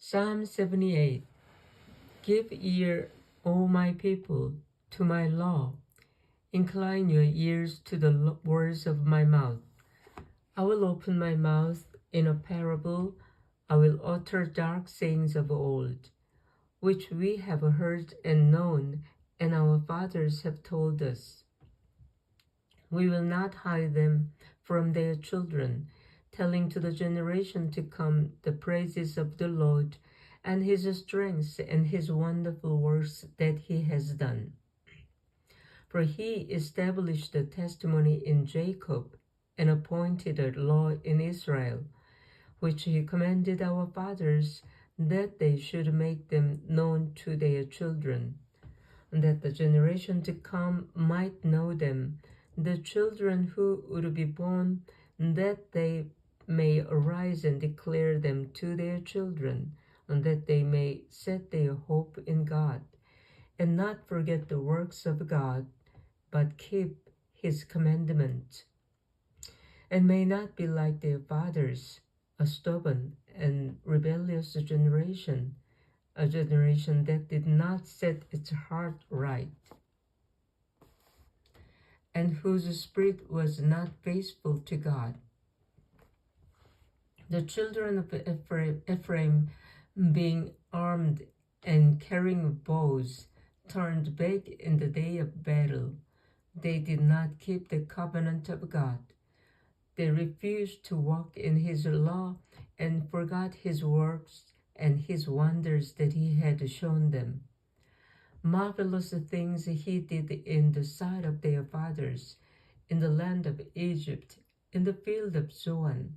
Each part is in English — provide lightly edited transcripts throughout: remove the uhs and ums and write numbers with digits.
Psalm 78. Give ear, O my people, to my law. Incline your ears to the words of my mouth. I will open my mouth in a parable. I will utter dark sayings of old, which we have heard and known, and our fathers have told us. We will not hide them from their children, telling to the generation to come the praises of the Lord and his strength and his wonderful works that he has done. For he established the testimony in Jacob and appointed a law in Israel, which he commanded our fathers, that they should make them known to their children, that the generation to come might know them, the children who would be born, that they may arise and declare them to their children, and that they may set their hope in God, and not forget the works of God, but keep his commandment, and may not be like their fathers, a stubborn and rebellious generation, a generation that did not set its heart right, and whose spirit was not faithful to God. The children of Ephraim, being armed and carrying bows, turned back in the day of battle. They did not keep the covenant of God. They refused to walk in his law and forgot his works and his wonders that he had shown them. Marvelous things he did in the sight of their fathers, in the land of Egypt, in the field of Zoan.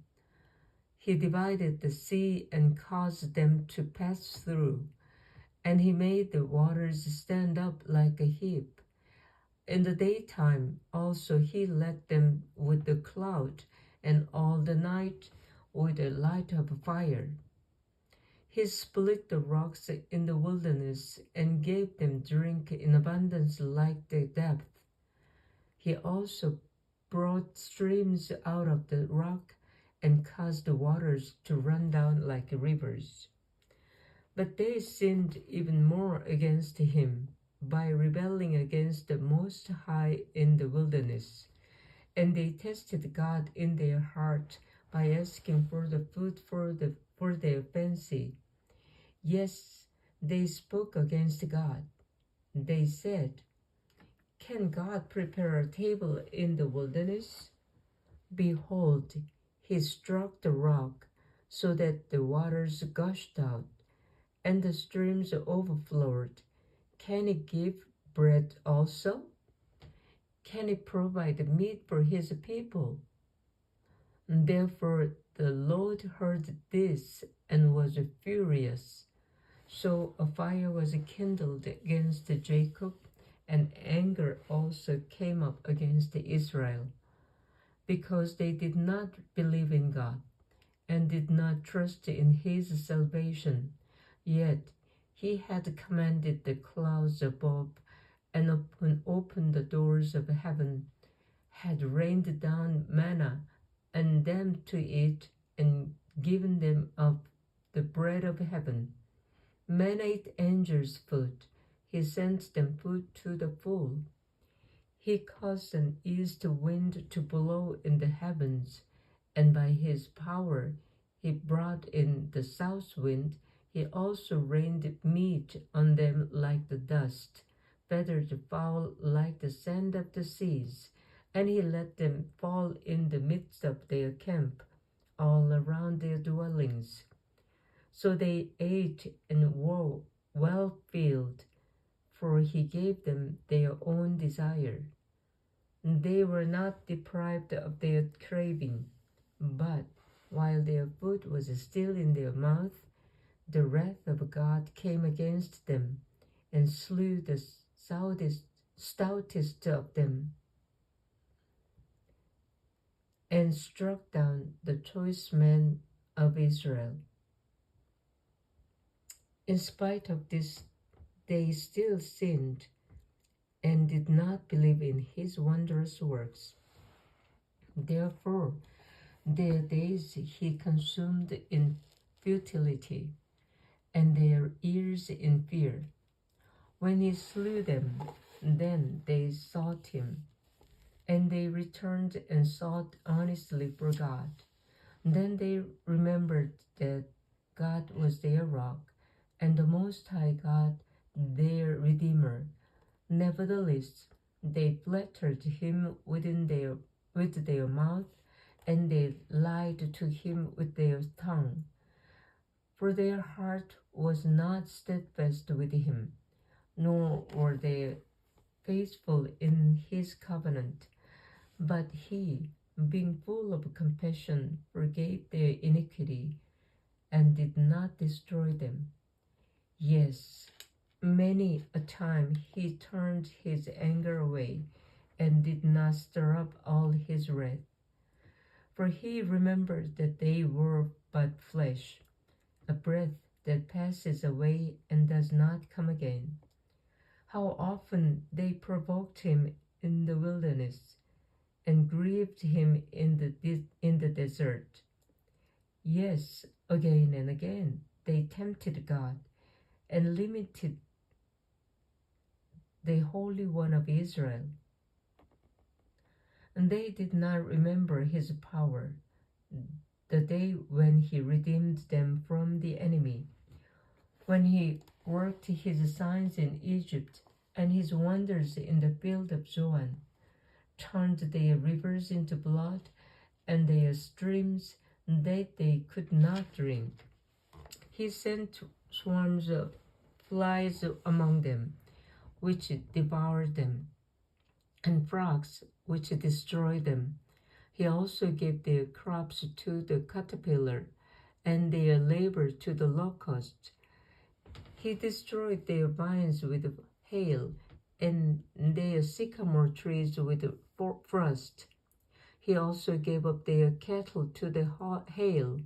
He divided the sea and caused them to pass through, and he made the waters stand up like a heap. In the daytime also he led them with the cloud, and all the night with a light of fire. He split the rocks in the wilderness and gave them drink in abundance like the depth. He also brought streams out of the rock and caused the waters to run down like rivers. But they sinned even more against him by rebelling against the Most High in the wilderness. And they tested God in their heart by asking for the food for their fancy. Yes, they spoke against God. They said, "Can God prepare a table in the wilderness?" Behold, he struck the rock so that the waters gushed out, and the streams overflowed. Can he give bread also? Can he provide meat for his people? Therefore the Lord heard this and was furious. So a fire was kindled against Jacob, and anger also came up against Israel, because they did not believe in God and did not trust in his salvation. Yet he had commanded the clouds above and opened the doors of heaven, had rained down manna on them to eat, and given them of the bread of heaven. Men ate angels' food. He sent them food to the full. He caused an east wind to blow in the heavens, and by his power he brought in the south wind. He also rained meat on them like the dust, feathered fowl like the sand of the seas, and he let them fall in the midst of their camp, all around their dwellings. So they ate and were well filled, for he gave them their own desire. They were not deprived of their craving, but while their food was still in their mouth, the wrath of God came against them and slew the stoutest of them, and struck down the choice men of Israel. In spite of this, they still sinned and did not believe in his wondrous works. Therefore, their days he consumed in futility, and their ears in fear. When he slew them, then they sought him, and they returned and sought honestly for God. Then they remembered that God was their rock, and the Most High God their Redeemer. Nevertheless, they flattered him with their mouth, and they lied to him with their tongue. For their heart was not steadfast with him, nor were they faithful in his covenant. But he, being full of compassion, forgave their iniquity, and did not destroy them. Yes, many a time he turned his anger away, and did not stir up all his wrath. For he remembered that they were but flesh, a breath that passes away and does not come again. How often they provoked him in the wilderness, and grieved him in the desert. Yes, again and again they tempted God, and limited the Holy One of Israel. And they did not remember his power, the day when he redeemed them from the enemy, when he worked his signs in Egypt and his wonders in the field of Zoan, turned their rivers into blood and their streams that they could not drink. He sent swarms of flies among them, which devoured them, and frogs, which destroyed them. He also gave their crops to the caterpillar, and their labor to the locust. He destroyed their vines with hail, and their sycamore trees with frost. He also gave up their cattle to the hail,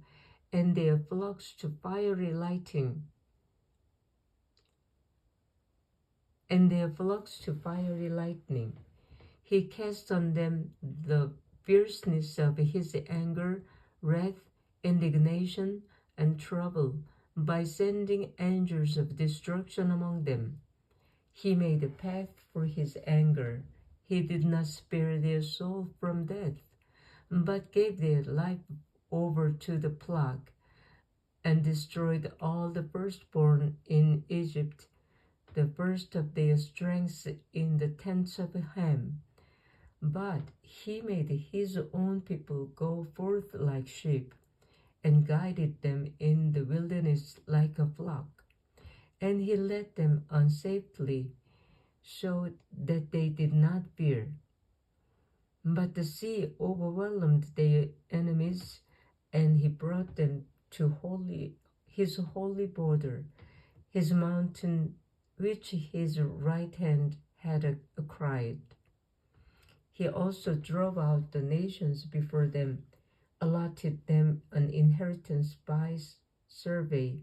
and their flocks to fiery lightning. He cast on them the fierceness of his anger, wrath, indignation, and trouble, by sending angels of destruction among them. He made a path for his anger. He did not spare their soul from death, but gave their life over to the plague, and destroyed all the firstborn in Egypt, the first of their strength in the tents of Ham. But he made his own people go forth like sheep, and guided them in the wilderness like a flock. And he led them on safely, so that they did not fear. But the sea overwhelmed their enemies, and he brought them to his holy border, his mountain which his right hand had acquired. He also drove out the nations before them, allotted them an inheritance by survey,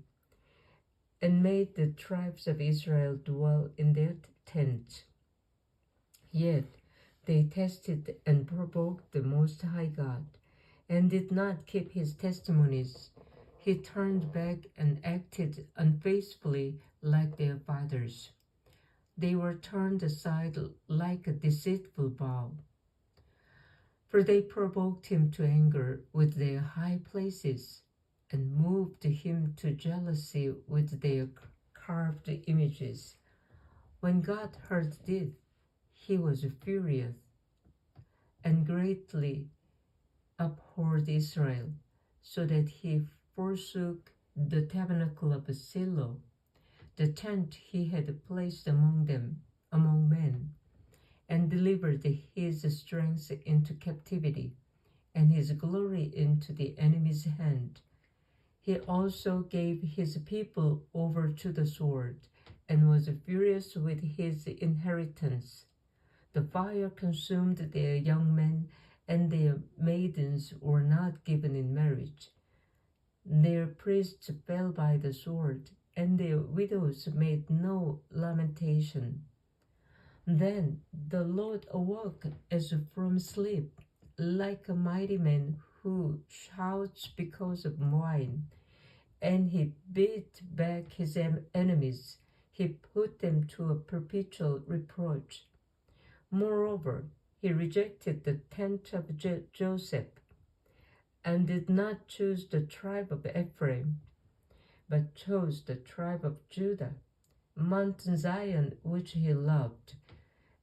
and made the tribes of Israel dwell in their tents. Yet they tested and provoked the Most High God, and did not keep his testimonies. He turned back and acted unfaithfully like their fathers. They were turned aside like a deceitful bow. For they provoked him to anger with their high places, and moved him to jealousy with their carved images. When God heard this, he was furious, and greatly abhorred Israel, so that he forsook the tabernacle of Shiloh, the tent he had placed among men, and delivered his strength into captivity, and his glory into the enemy's hand. He also gave his people over to the sword, and was furious with his inheritance. The fire consumed their young men, and their maidens were not given in marriage. Their priests fell by the sword, and their widows made no lamentation. Then the Lord awoke as from sleep, like a mighty man who shouts because of wine, and he beat back his enemies. He put them to a perpetual reproach. Moreover, he rejected the tent of Joseph and did not choose the tribe of Ephraim, but chose the tribe of Judah, Mount Zion, which he loved.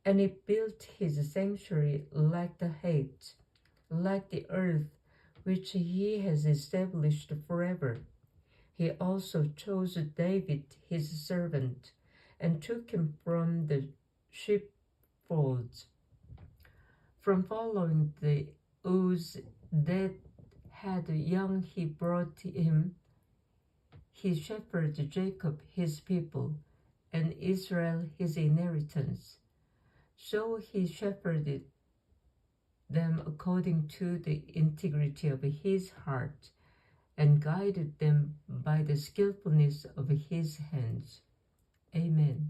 And he built his sanctuary like the heights, like the earth, which he has established forever. He also chose David his servant, and took him from the sheepfolds, from following the ewes that had young he brought him. He shepherded Jacob his people, and Israel his inheritance. So he shepherded them according to the integrity of his heart, and guided them by the skillfulness of his hands. Amen.